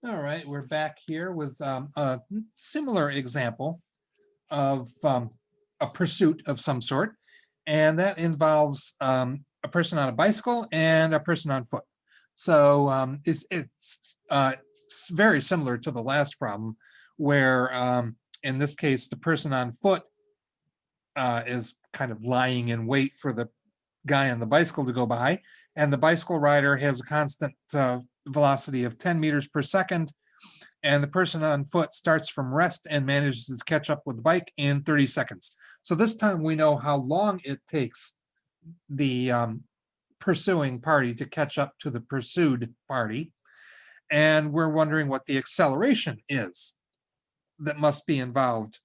All right, we're back here with a similar example of a pursuit of some sort, and that involves a person on a bicycle and a person on foot. So it's very similar to the last problem, where in this case the person on foot is kind of lying in wait for the guy on the bicycle to go by, and the bicycle rider has a constant velocity of 10 meters per second, and the person on foot starts from rest and manages to catch up with the bike in 30 seconds. So this time we know how long it takes the pursuing party to catch up to the pursued party. And we're wondering what the acceleration is that must be involved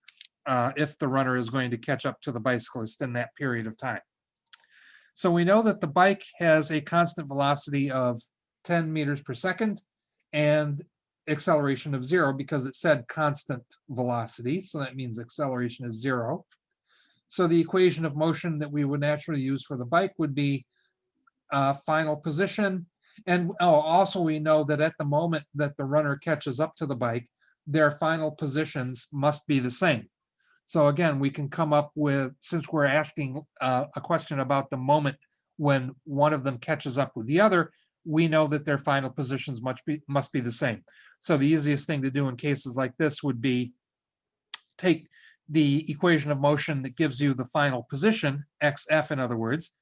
if the runner is going to catch up to the bicyclist in that period of time. So we know that the bike has a constant velocity of 10 meters per second and acceleration of 0 because it said constant velocity. So that means acceleration is 0. So the equation of motion that we would naturally use for the bike would be final position. And also we know that at the moment that the runner catches up to the bike, their final positions must be the same. So again, we can come up with, since we're asking a question about the moment when one of them catches up with the other, we know that their final positions must be the same. So the easiest thing to do in cases like this would be take the equation of motion that gives you the final position, xf in other words,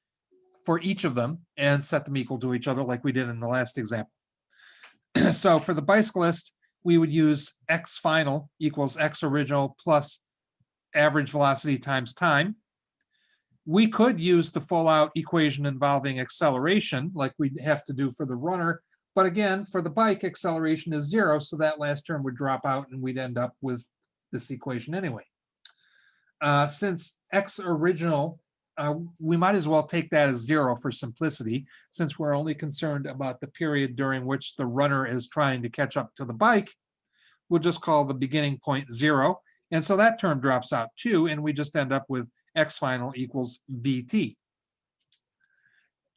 for each of them and set them equal to each other like we did in the last example. So for the bicyclist, we would use x final equals x original plus average velocity times time. We could use the full out equation involving acceleration like we'd have to do for the runner. But again, for the bike, acceleration is 0. So that last term would drop out and we'd end up with this equation anyway. Since x original, we might as well take that as 0 for simplicity, since we're only concerned about the period during which the runner is trying to catch up to the bike. We'll just call the beginning point 0. And so that term drops out too, and we just end up with x final equals vt.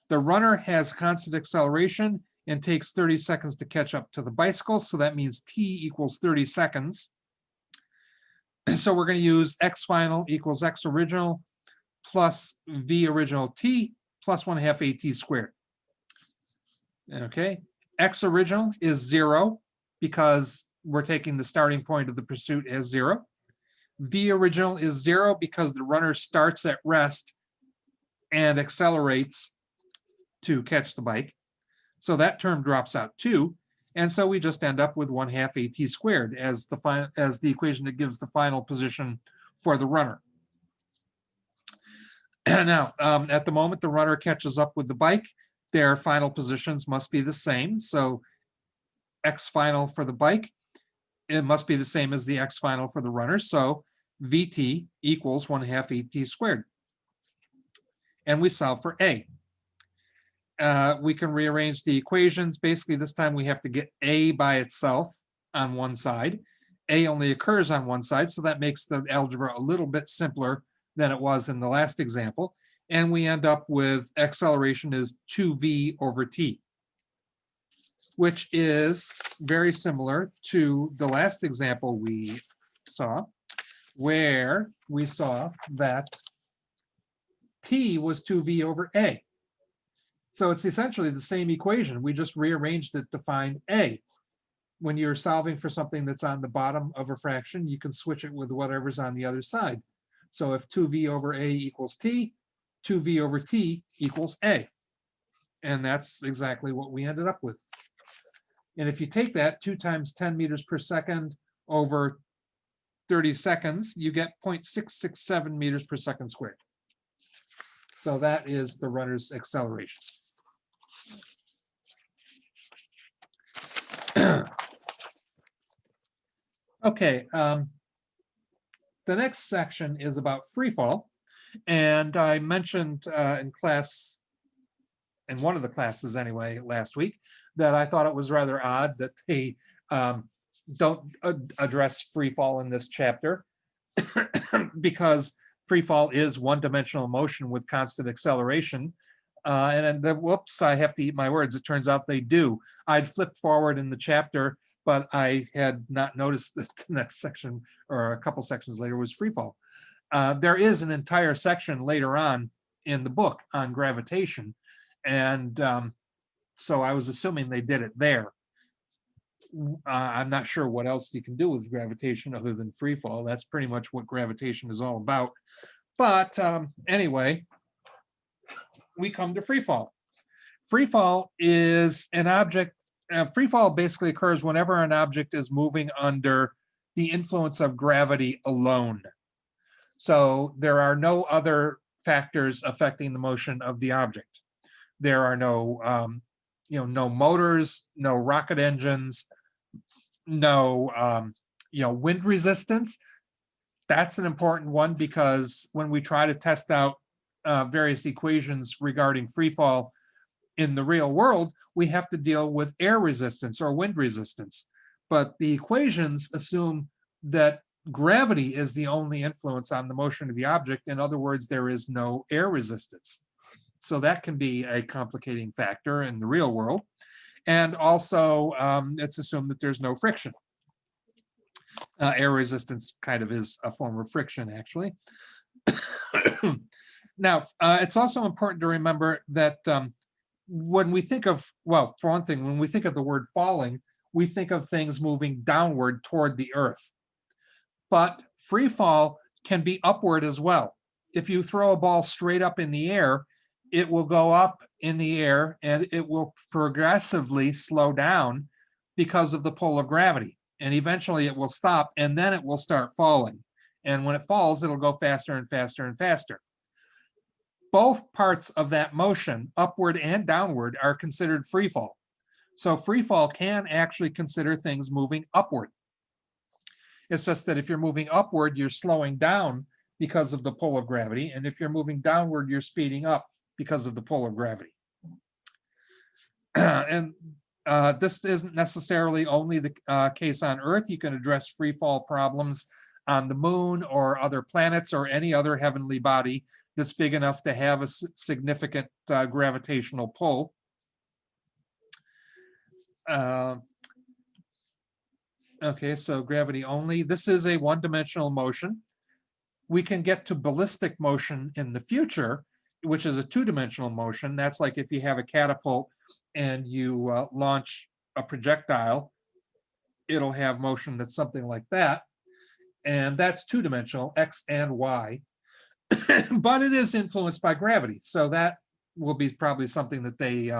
The runner has constant acceleration and takes 30 seconds to catch up to the bicycle. So that means t equals 30 seconds. So we're going to use x final equals x original plus v original t plus 1/2 at squared. Okay, x original is 0 because we're taking the starting point of the pursuit as 0. V original is 0 because the runner starts at rest and accelerates to catch the bike. So that term drops out too. And so we just end up with 1/2 at squared as the equation that gives the final position for the runner. Now, at the moment the runner catches up with the bike, their final positions must be the same. So x final for the bike, it must be the same as the x final for the runner. So vt equals 1/2 at squared. And we solve for a. We can rearrange the equations. Basically, this time we have to get a by itself on one side. A only occurs on one side, so that makes the algebra a little bit simpler than it was in the last example. And we end up with acceleration is 2v over t, which is very similar to the last example we saw, where we saw that t was 2v over a. So it's essentially the same equation. We just rearranged it to find a. When you're solving for something that's on the bottom of a fraction, you can switch it with whatever's on the other side. So if 2v over a equals t, 2v over t equals a. And that's exactly what we ended up with. And if you take that 2 times 10 meters per second over 30 seconds, you get 0.667 meters per second squared. So that is the runner's acceleration. Okay, the next section is about free fall. And I mentioned in class, in one of the classes anyway, last week, that I thought it was rather odd that they don't address free fall in this chapter because free fall is one-dimensional motion with constant acceleration. And then, whoops, I have to eat my words. It turns out they do. I'd flipped forward in the chapter, but I had not noticed that the next section, or a couple sections later, was free fall. There is an entire section later on in the book on gravitation. And so I was assuming they did it there. I'm not sure what else you can do with gravitation other than free fall. That's pretty much what gravitation is all about. But anyway, we come to free fall. Free fall is an object. Free fall basically occurs whenever an object is moving under the influence of gravity alone. So there are no other factors affecting the motion of the object. There are no, no motors, no rocket engines, no, wind resistance. That's an important one because when we try to test out various equations regarding free fall in the real world, we have to deal with air resistance or wind resistance. But the equations assume that gravity is the only influence on the motion of the object. In other words, there is no air resistance. So that can be a complicating factor in the real world. And also, it's assumed that there's no friction. Air resistance kind of is a form of friction, actually. Now, it's also important to remember that when we think of, well, for one thing, when we think of the word falling, we think of things moving downward toward the earth. But free fall can be upward as well. If you throw a ball straight up in the air, it will go up in the air and it will progressively slow down because of the pull of gravity. And eventually it will stop and then it will start falling. And when it falls, it'll go faster and faster and faster. Both parts of that motion, upward and downward, are considered free fall. So free fall can actually consider things moving upward. It's just that if you're moving upward, you're slowing down because of the pull of gravity. And if you're moving downward, you're speeding up because of the pull of gravity. And this isn't necessarily only the case on Earth. You can address free fall problems on the moon or other planets or any other heavenly body that's big enough to have a significant gravitational pull. Okay, so gravity only. This is a one-dimensional motion. We can get to ballistic motion in the future, which is a two-dimensional motion. That's like if you have a catapult and you launch a projectile, it'll have motion that's something like that. And that's two-dimensional, X and Y. But it is influenced by gravity. So that will be probably something that they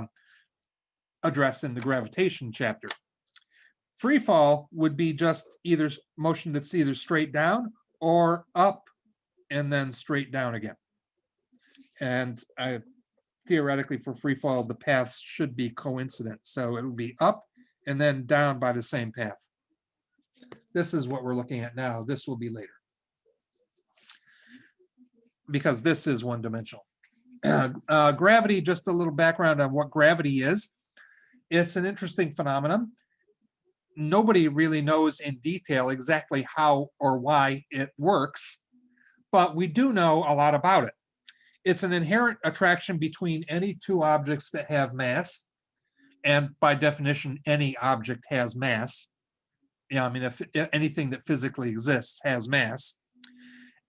address in the gravitation chapter. Free fall would be just either motion that's either straight down or up and then straight down again. And theoretically for free fall, the paths should be coincident. So it would be up and then down by the same path. This is what we're looking at now. This will be later, because this is one-dimensional. Gravity, just a little background on what gravity is. It's an interesting phenomenon. Nobody really knows in detail exactly how or why it works, but we do know a lot about it. It's an inherent attraction between any two objects that have mass, and by definition, any object has mass. Yeah, I mean, if anything that physically exists has mass.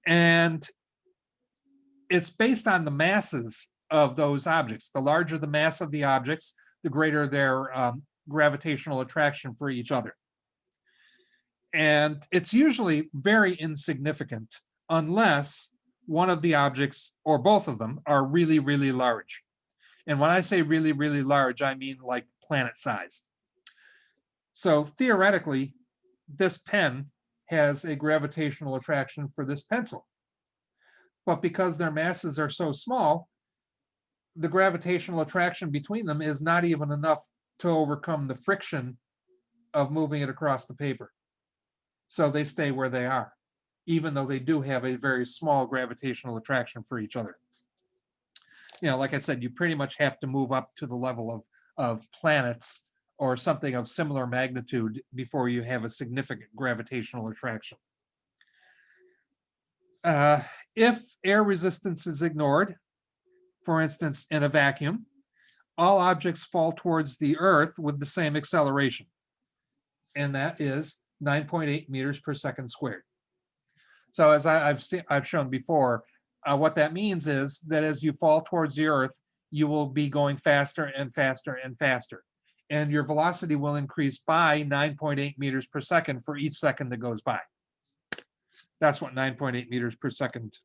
And it's based on the masses of those objects. The larger the mass of the objects, the greater their gravitational attraction for each other. And it's usually very insignificant unless one of the objects or both of them are really, really large. And when I say really, really large, I mean like planet-sized. So theoretically, this pen has a gravitational attraction for this pencil. But because their masses are so small, the gravitational attraction between them is not even enough to overcome the friction of moving it across the paper. So they stay where they are, even though they do have a very small gravitational attraction for each other. You know, like I said, you pretty much have to move up to the level of planets or something of similar magnitude before you have a significant gravitational attraction. If air resistance is ignored, For instance, in a vacuum, all objects fall towards the Earth with the same acceleration, and that is 9.8 meters per second squared. So as I've shown before, what that means is that as you fall towards the Earth, you will be going faster and faster and faster. And your velocity will increase by 9.8 meters per second for each second that goes by. That's what 9.8 meters per second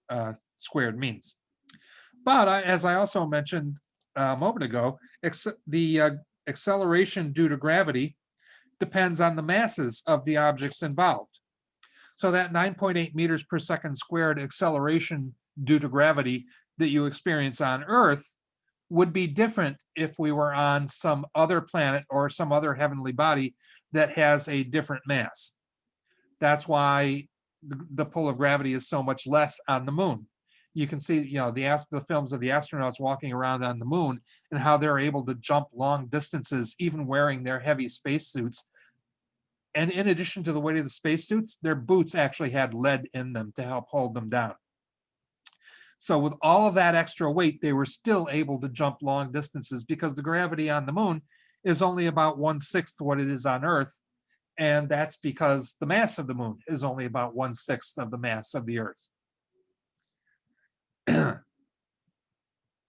squared means. But as I also mentioned a moment ago, the acceleration due to gravity depends on the masses of the objects involved. So that 9.8 meters per second squared acceleration due to gravity that you experience on Earth would be different if we were on some other planet or some other heavenly body that has a different mass. That's why the pull of gravity is so much less on the moon. You can see, the films of the astronauts walking around on the moon and how they're able to jump long distances, even wearing their heavy spacesuits. And in addition to the weight of the spacesuits, their boots actually had lead in them to help hold them down. So with all of that extra weight, they were still able to jump long distances because the gravity on the moon is only about 1/6 what it is on Earth. And that's because the mass of the moon is only about 1/6 of the mass of the Earth.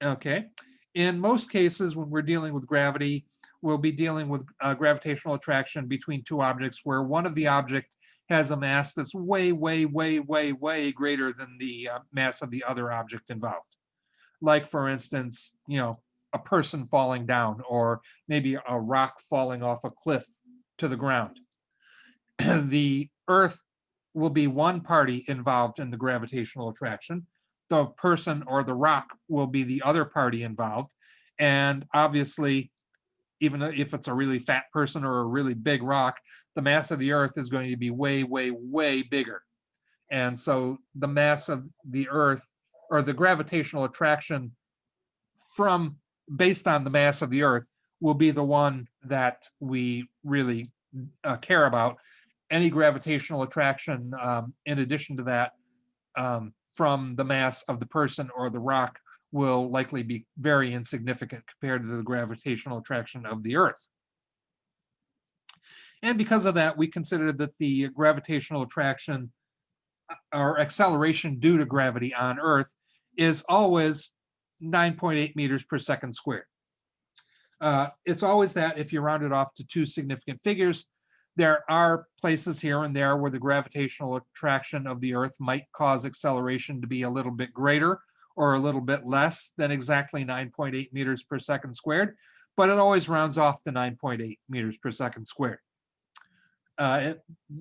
Okay. In most cases, when we're dealing with gravity, we'll be dealing with gravitational attraction between two objects where one of the object has a mass that's way, way, way, way, way greater than the mass of the other object involved. Like, for instance, a person falling down, or maybe a rock falling off a cliff to the ground. The Earth will be one party involved in the gravitational attraction. The person or the rock will be the other party involved. And obviously, even if it's a really fat person or a really big rock, the mass of the Earth is going to be way, way, way bigger. And so the mass of the Earth, or the gravitational attraction based on the mass of the Earth, will be the one that we really care about. Any gravitational attraction, in addition to that, from the mass of the person or the rock, will likely be very insignificant compared to the gravitational attraction of the Earth. And because of that, we consider that the gravitational attraction or acceleration due to gravity on Earth is always 9.8 meters per second squared. It's always that if you round it off to two significant figures. There are places here and there where the gravitational attraction of the Earth might cause acceleration to be a little bit greater or a little bit less than exactly 9.8 meters per second squared, but it always rounds off to 9.8 meters per second squared.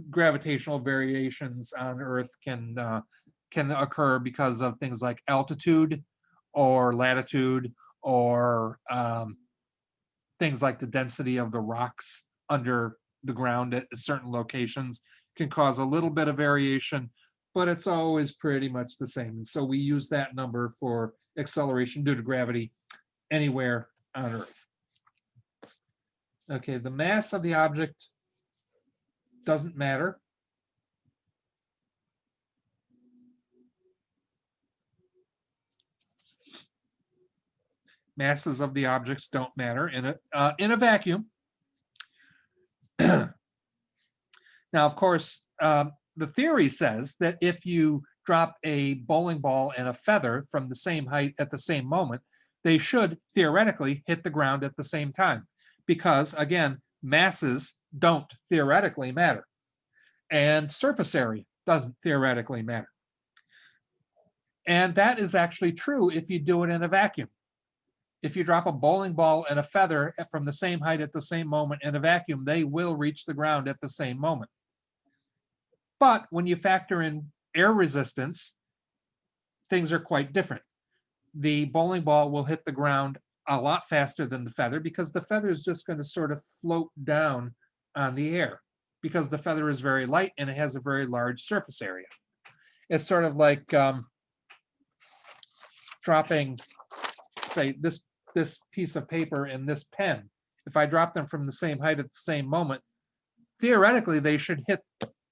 Gravitational variations on Earth can occur because of things like altitude or latitude, or things like the density of the rocks under the ground at certain locations can cause a little bit of variation, but it's always pretty much the same. And so we use that number for acceleration due to gravity anywhere on Earth. Okay, the mass of the object doesn't matter. Masses of the objects don't matter in a vacuum. Now, of course, the theory says that if you drop a bowling ball and a feather from the same height at the same moment, they should theoretically hit the ground at the same time. Because, again, masses don't theoretically matter. And surface area doesn't theoretically matter. And that is actually true if you do it in a vacuum. If you drop a bowling ball and a feather from the same height at the same moment in a vacuum, they will reach the ground at the same moment. But when you factor in air resistance, things are quite different. The bowling ball will hit the ground a lot faster than the feather because the feather is just going to sort of float down on the air because the feather is very light and it has a very large surface area. It's sort of like dropping, say, this piece of paper and this pen. If I drop them from the same height at the same moment, theoretically they should hit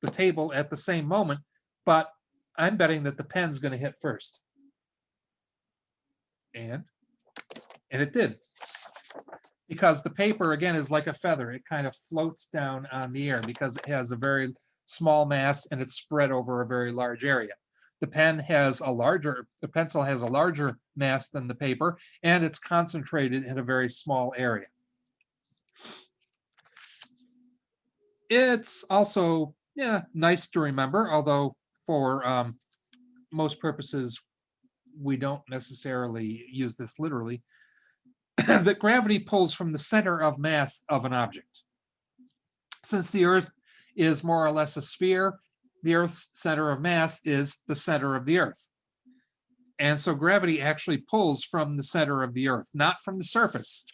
the table at the same moment, but I'm betting that the pen's going to hit first. And And it did. Because the paper, again, is like a feather. It kind of floats down on the air because it has a very small mass and it's spread over a very large area. The pencil has a larger mass than the paper, and it's concentrated in a very small area. It's also, nice to remember, although for most purposes, we don't necessarily use this literally, that gravity pulls from the center of mass of an object. Since the Earth is more or less a sphere, the Earth's center of mass is the center of the Earth. And so gravity actually pulls from the center of the Earth, not from the surface.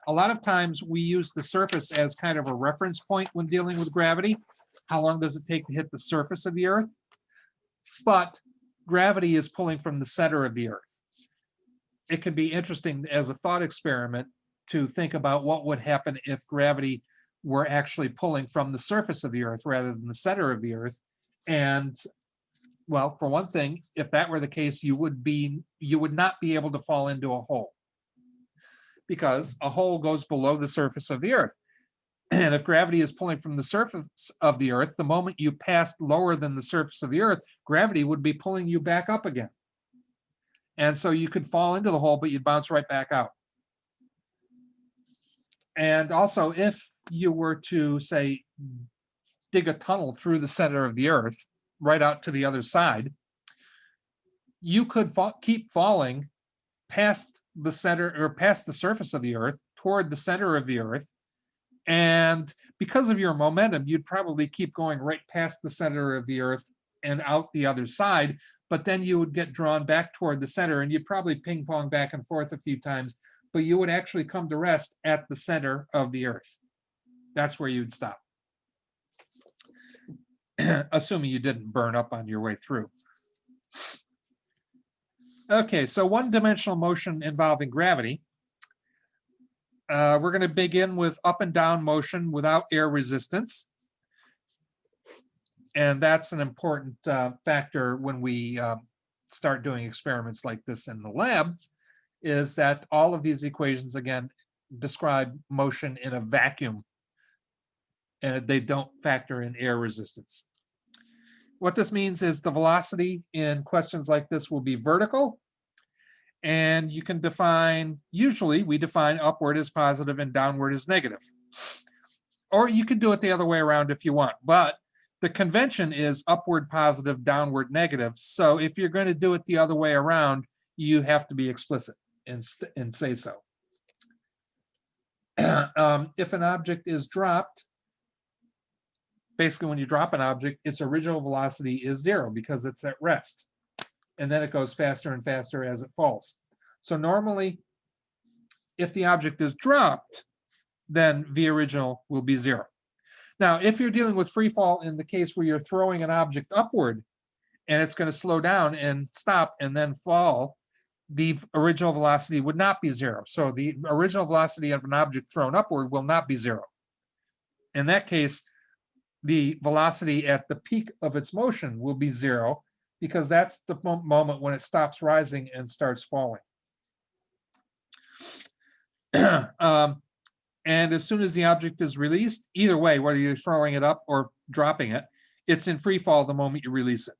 A lot of times we use the surface as kind of a reference point when dealing with gravity. How long does it take to hit the surface of the Earth? But gravity is pulling from the center of the Earth. It could be interesting as a thought experiment to think about what would happen if gravity were actually pulling from the surface of the Earth rather than the center of the Earth. And well, for one thing, if that were the case, you would not be able to fall into a hole, because a hole goes below the surface of the Earth. And if gravity is pulling from the surface of the Earth, the moment you passed lower than the surface of the Earth, gravity would be pulling you back up again. And so you could fall into the hole, but you'd bounce right back out. And also, if you were to, say, dig a tunnel through the center of the Earth, right out to the other side, you could keep falling past the center or past the surface of the Earth toward the center of the Earth. And because of your momentum, you'd probably keep going right past the center of the Earth and out the other side, but then you would get drawn back toward the center and you'd probably ping pong back and forth a few times, but you would actually come to rest at the center of the Earth. That's where you'd stop. Assuming you didn't burn up on your way through. Okay, so one-dimensional motion involving gravity. We're going to begin with up and down motion without air resistance. And that's an important factor when we start doing experiments like this in the lab, is that all of these equations, again, describe motion in a vacuum, and they don't factor in air resistance. What this means is the velocity in questions like this will be vertical, and you can define, usually we define upward as positive and downward as negative. Or you could do it the other way around if you want, but the convention is upward positive, downward negative. So if you're going to do it the other way around, you have to be explicit and say so. If an object is dropped, basically when you drop an object, its original velocity is 0 because it's at rest. And then it goes faster and faster as it falls. So normally, if the object is dropped, then v original will be 0. Now, if you're dealing with free fall in the case where you're throwing an object upward and it's going to slow down and stop and then fall, the original velocity would not be 0. So the original velocity of an object thrown upward will not be 0. In that case, the velocity at the peak of its motion will be 0, because that's the moment when it stops rising and starts falling. And as soon as the object is released, either way, whether you're throwing it up or dropping it, it's in free fall the moment you release it.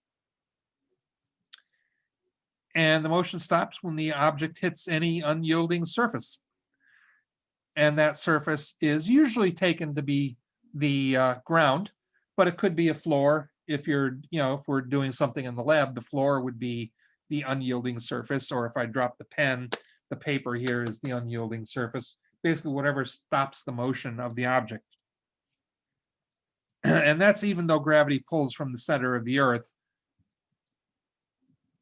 And the motion stops when the object hits any unyielding surface. And that surface is usually taken to be the ground, but it could be a floor. If you're, if we're doing something in the lab, the floor would be the unyielding surface, or if I drop the pen, the paper here is the unyielding surface. Basically, whatever stops the motion of the object. And that's even though gravity pulls from the center of the Earth.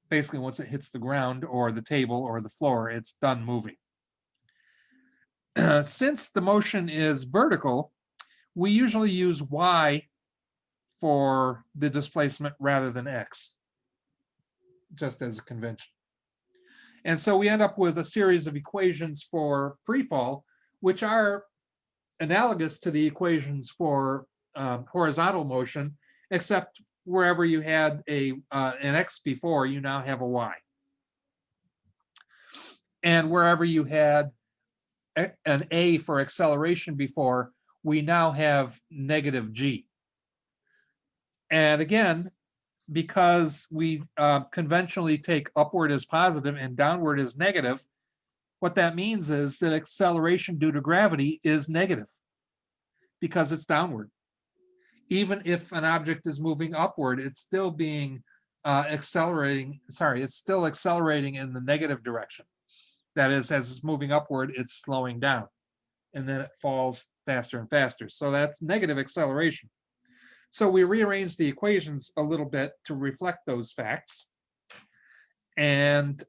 Basically, once it hits the ground or the table or the floor, it's done moving. Since the motion is vertical, we usually use y for the displacement rather than x, just as a convention. And so we end up with a series of equations for free fall, which are analogous to the equations for horizontal motion, except wherever you had an x before, you now have a y. And wherever you had an a for acceleration before, we now have negative g. And again, because we conventionally take upward as positive and downward as negative, what that means is that acceleration due to gravity is negative because it's downward. Even if an object is moving upward, it's still being it's still accelerating in the negative direction. That is, as it's moving upward, it's slowing down, and then it falls faster and faster. So that's negative acceleration. So we rearranged the equations a little bit to reflect those facts. And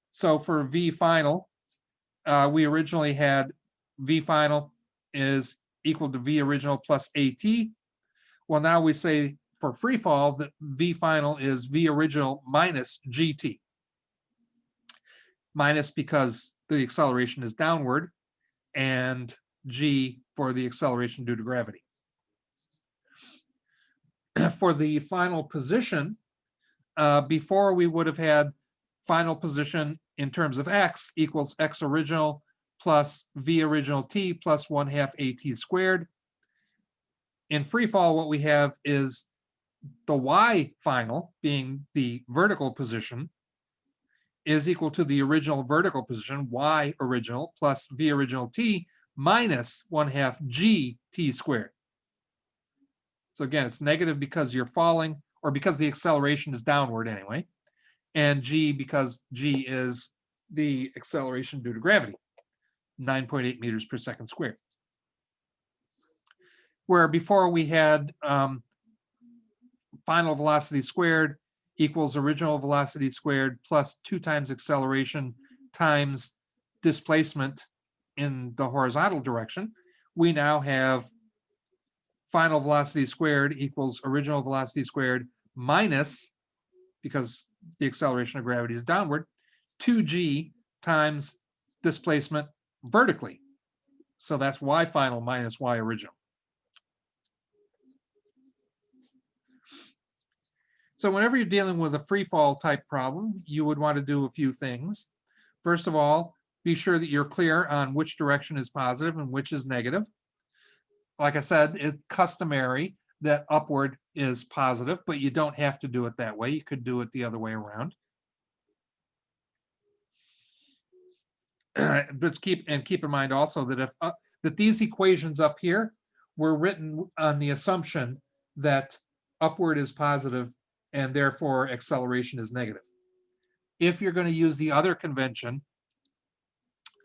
so for V final, we originally had V final is equal to V original plus AT. Well, now we say for free fall that V final is V original minus GT. Minus because the acceleration is downward, and G for the acceleration due to gravity. For the final position, before we would have had final position in terms of X equals X original plus V original T plus 1/2 AT squared. In free fall, what we have is the Y final, being the vertical position, is equal to the original vertical position, Y original plus V original T minus 1/2 GT squared. So again, it's negative because you're falling, or because the acceleration is downward anyway, and G because G is the acceleration due to gravity, 9.8 meters per second squared. Where before we had final velocity squared equals original velocity squared plus 2 times acceleration times displacement in the horizontal direction, we now have final velocity squared equals original velocity squared minus, because the acceleration of gravity is downward, 2g times displacement vertically. So that's y final minus y original. So whenever you're dealing with a free fall type problem, you would want to do a few things. First of all, be sure that you're clear on which direction is positive and which is negative. Like I said, it's customary that upward is positive, but you don't have to do it that way. You could do it the other way around. But keep in mind also that if that these equations up here were written on the assumption that upward is positive and therefore acceleration is negative. If you're going to use the other convention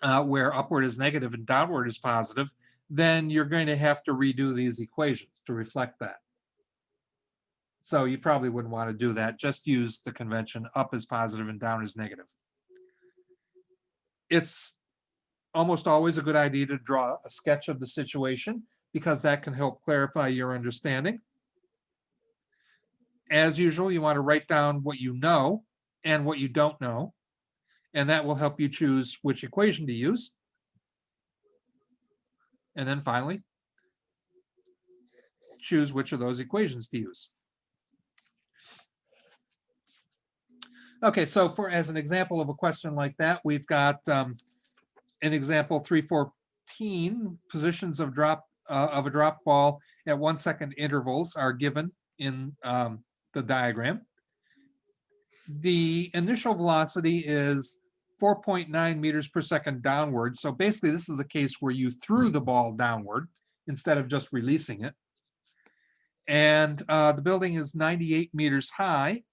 where upward is negative and downward is positive, then you're going to have to redo these equations to reflect that. So you probably wouldn't want to do that. Just use the convention up is positive and down is negative. It's almost always a good idea to draw a sketch of the situation because that can help clarify your understanding. As usual, you want to write down what you know and what you don't know, and that will help you choose which equation to use. And then finally, choose which of those equations to use. Okay, so as an example of a question like that, we've got an example 314, positions of a drop ball at 1 second intervals are given in the diagram. The initial velocity is 4.9 meters per second downward. So basically this is a case where you threw the ball downward instead of just releasing it. And the building is 98 meters high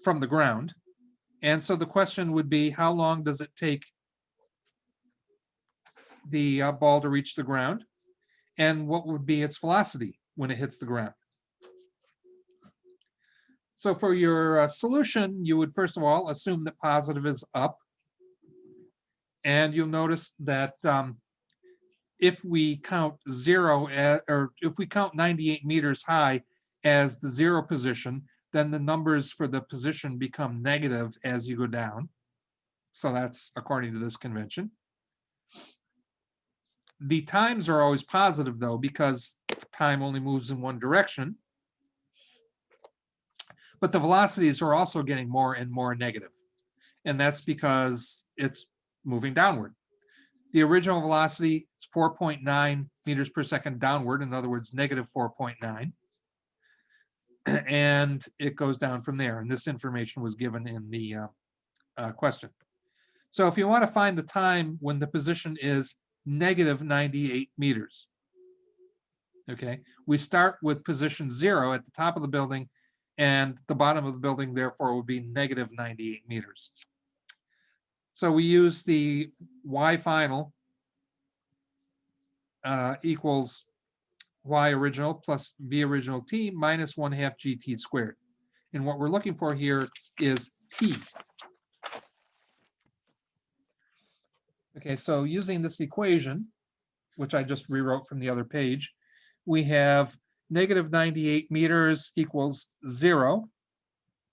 from the ground. And so the question would be, how long does it take the ball to reach the ground? And what would be its velocity when it hits the ground? So for your solution, you would first of all assume that positive is up. And you'll notice that if we count 98 meters high as the 0 position, then the numbers for the position become negative as you go down. So that's according to this convention. The times are always positive though, because time only moves in one direction. But the velocities are also getting more and more negative. And that's because it's moving downward. The original velocity is 4.9 meters per second downward, in other words, negative 4.9. And it goes down from there. And this information was given in the question. So if you want to find the time when the position is negative 98 meters, okay, we start with position 0 at the top of the building, and the bottom of the building, therefore, would be negative 98 meters. So we use the y final equals y original plus v original t minus 1/2 gt squared. And what we're looking for here is t. Okay, so using this equation, which I just rewrote from the other page, we have negative 98 meters equals 0,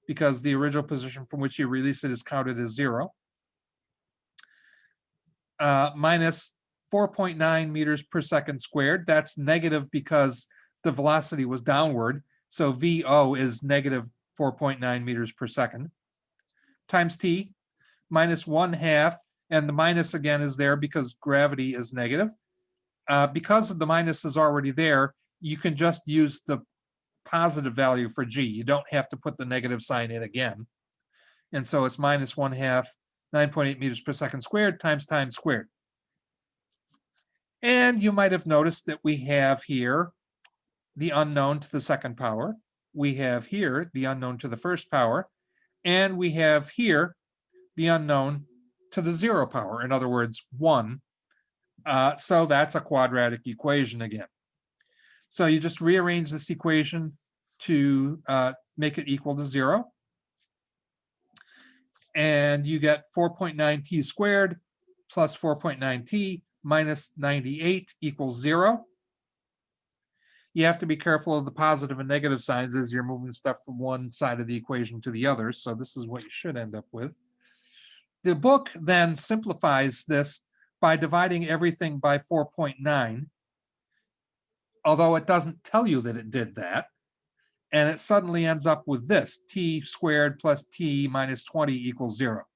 because the original position from which you release it is counted as 0, minus 4.9 meters per second squared. That's negative because the velocity was downward. So VO is negative 4.9 meters per second, times t, minus 1/2. And the minus again is there because gravity is negative. Because of the minus is already there, you can just use the positive value for g. You don't have to put the negative sign in again. And so it's minus 1/2, 9.8 meters per second squared times time squared. And you might have noticed that we have here the unknown to the second power. We have here the unknown to the first power. And we have here the unknown to the 0 power, in other words, 1. So that's a quadratic equation again. So you just rearrange this equation to make it equal to 0. And you get 4.9t squared plus 4.9t minus 98 equals 0. You have to be careful of the positive and negative signs as you're moving stuff from one side of the equation to the other. So this is what you should end up with. The book then simplifies this by dividing everything by 4.9, although it doesn't tell you that it did that. And it suddenly ends up with this, t squared plus t minus 20 equals 0,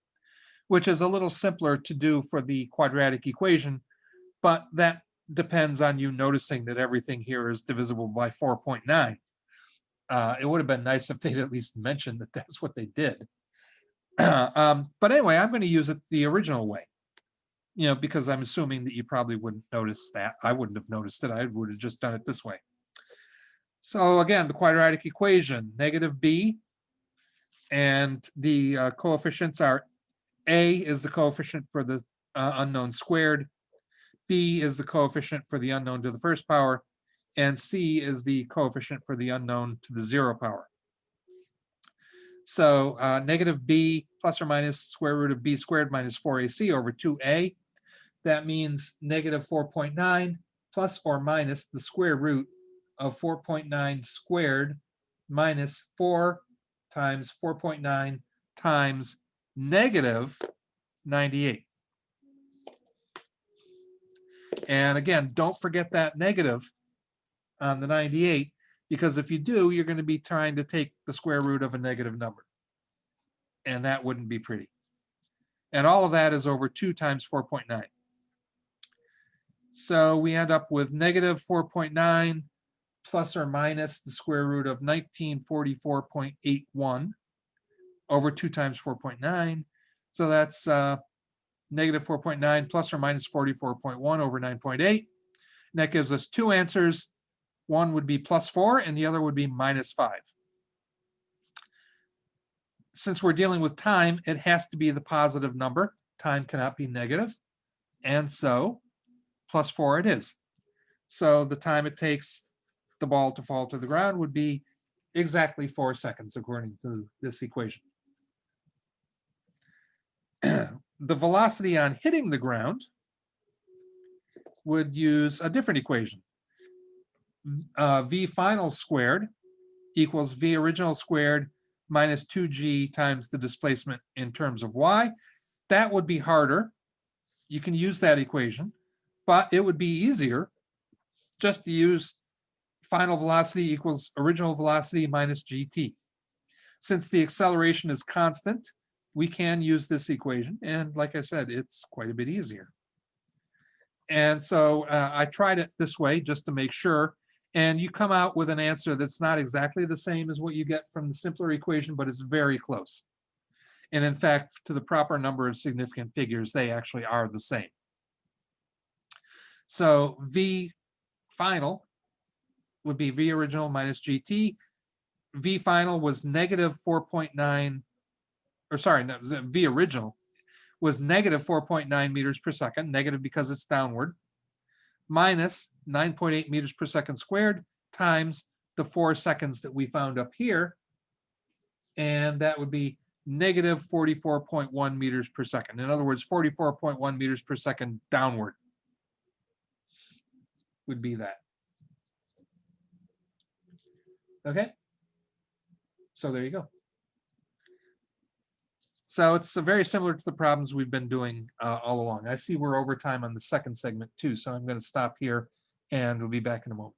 which is a little simpler to do for the quadratic equation, but that depends on you noticing that everything here is divisible by 4.9. It would have been nice if they'd at least mentioned that that's what they did. But anyway, I'm going to use it the original way, because I'm assuming that you probably wouldn't notice that. I wouldn't have noticed it. I would have just done it this way. So again, the quadratic equation, negative b, and the coefficients are a is the coefficient for the unknown squared, b is the coefficient for the unknown to the first power, and c is the coefficient for the unknown to the 0 power. So negative b plus or minus square root of b squared minus 4ac over 2a. That means negative 4.9 plus or minus the square root of 4.9 squared minus 4 times 4.9 times negative 98. And again, don't forget that negative on the 98, because if you do, you're going to be trying to take the square root of a negative number. And that wouldn't be pretty. And all of that is over 2 times 4.9. So we end up with negative 4.9 plus or minus the square root of 1944.81 over 2 times 4.9. So that's negative 4.9 plus or minus 44.1 over 9.8. And that gives us two answers. One would be plus 4 and the other would be minus 5. Since we're dealing with time, it has to be the positive number. Time cannot be negative. And so plus 4 it is. So the time it takes the ball to fall to the ground would be exactly 4 seconds, according to this equation. The velocity on hitting the ground would use a different equation. V final squared equals V original squared minus 2g times the displacement in terms of y. That would be harder. You can use that equation, but it would be easier just to use final velocity equals original velocity minus gt. Since the acceleration is constant, we can use this equation, and like I said, it's quite a bit easier. And so I tried it this way just to make sure. And you come out with an answer that's not exactly the same as what you get from the simpler equation, but it's very close. And in fact, to the proper number of significant figures, they actually are the same. So V final would be V original minus GT. V final was negative 4.9, or sorry, no, V original was negative 4.9 meters per second, negative because it's downward, minus 9.8 meters per second squared times the 4 seconds that we found up here. And that would be negative 44.1 meters per second. In other words, 44.1 meters per second downward would be that. Okay. So there you go. So it's very similar to the problems we've been doing all along. I see we're over time on the second segment too, so I'm going to stop here and we'll be back in a moment.